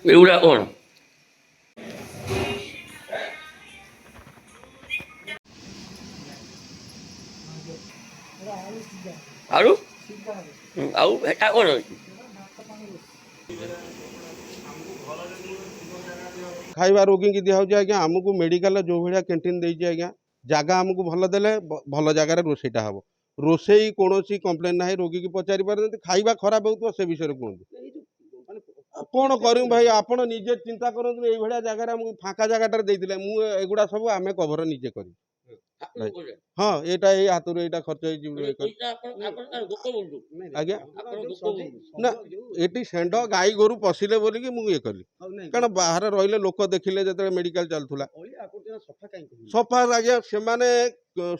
ଏଗୁଡ଼ା କ'ଣ? ଆଳୁ ଆଉ ହେଟା କ'ଣ ଅଛି? ଖାଇବା ରୋଗୀକି ଦିଆହେଉଛି ଆଜ୍ଞା। ଆମକୁ ମେଡ଼ିକାଲ ଯେଉଁ ଭଳିଆ କ୍ୟାଣ୍ଟିନ୍ ଦେଇଛି ଆଜ୍ଞା, ଜାଗା ଆମକୁ ଭଲ ଦେଲେ ଭଲ ଜାଗାରେ ରୋଷେଇଟା ହେବ। ରୋଷେଇ କୌଣସି କମ୍ପ୍ଲେନ୍ ନାହିଁ, ରୋଗୀକି ପଚାରି ପାରୁଛନ୍ତି। ଖାଇବା ଖରାପ ହେଉଥିବ ସେ ବିଷୟରେ କୁହନ୍ତୁ। କ'ଣ କରିବୁ ଭାଇ, ଆପଣ ନିଜେ ଚିନ୍ତା କରନ୍ତୁ। ଏଇଭଳିଆ ଜାଗାରେ ଆମକୁ ଫାଙ୍କା ଜାଗାଟାରେ ଦେଇଥିଲେ, ମୁଁ ଏଗୁଡ଼ା ସବୁ ଆମେ କଭର ନିଜେ କରିବୁ। ହଁ, ଏଇଟା ଏଇ ହାତରୁ ଏଇଟା ଖର୍ଚ୍ଚ ହେଇଛି ଆଜ୍ଞା। ନା, ଏଠି ଷେଣ୍ଢ ଗାଈ ଗୋରୁ ପଶିଲେ ବୋଲିକି ମୁଁ ଇଏ କଲି, କାରଣ ବାହାରେ ରହିଲେ ଲୋକ ଦେଖିଲେ ଯେତେବେଳେ ମେଡ଼ିକାଲ ଚାଲୁଥିଲା। ସଫା ଆଜ୍ଞା, ସେମାନେ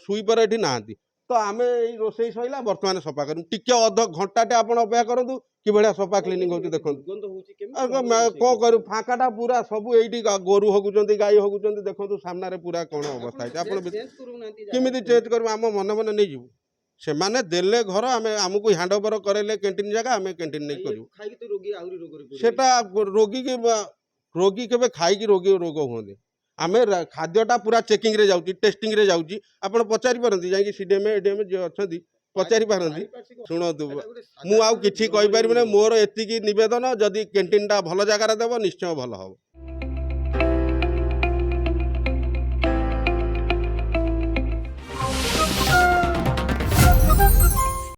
ସୁଇପର ଏଠି ନାହାନ୍ତି, ତ ଆମେ ଏଇ ରୋଷେଇ ସରିଲା ବର୍ତ୍ତମାନ ସଫା କରିବୁ। ଟିକେ ଅଧ ଘଣ୍ଟାଟେ ଆପଣ ଅପେକ୍ଷା କରନ୍ତୁ, କିଭଳିଆ ସଫା କ୍ଲିନିଂ ହେଉଛି ଦେଖନ୍ତୁ। କ'ଣ କରିବୁ, ଫାଙ୍କାଟା ପୁରା ସବୁ ଏଇଠି ଗୋରୁ ହଗୁଛନ୍ତି, ଗାଈ ହଗୁଛନ୍ତି, ଦେଖନ୍ତୁ ସାମ୍ନାରେ ପୁରା କ'ଣ ଅବସ୍ଥା ହେଇଛି। ଆପଣ କେମିତି ଚେଞ୍ଜ କରିବୁ? ଆମ ମନେ ମନେ ନେଇଯିବୁ। ସେମାନେ ଦେଲେ ଘର, ଆମେ ଆମକୁ ହ୍ୟାଣ୍ଡ ଓଭର କରାଇଲେ କ୍ୟାଣ୍ଟିନ୍ ଜାଗା, ଆମେ କ୍ୟାଣ୍ଟିନ୍ ନେଇ କରିବୁ। ସେଟା ରୋଗୀ କେବେ ଖାଇକି ରୋଗ ହୁଅନ୍ତି। ଆମେ ଖାଦ୍ୟଟା ପୁରା ଚେକିଂରେ ଯାଉଛି, ଟେଷ୍ଟିଂରେ ଯାଉଛି। ଆପଣ ପଚାରି ପାରନ୍ତି, ଯାଇକି ସିଡିଏମ୍ ଏଡିଏମ୍ ଯିଏ ଅଛନ୍ତି ପଚାରି ପାରନ୍ତି। ଶୁଣନ୍ତୁ, ମୁଁ ଆଉ କିଛି କହିପାରିବି ନା। ମୋର ଏତିକି ନିବେଦନ, ଯଦି କ୍ୟାଣ୍ଟିନ୍ଟା ଭଲ ଜାଗାରେ ଦେବ ନିଶ୍ଚୟ ଭଲ ହେବ।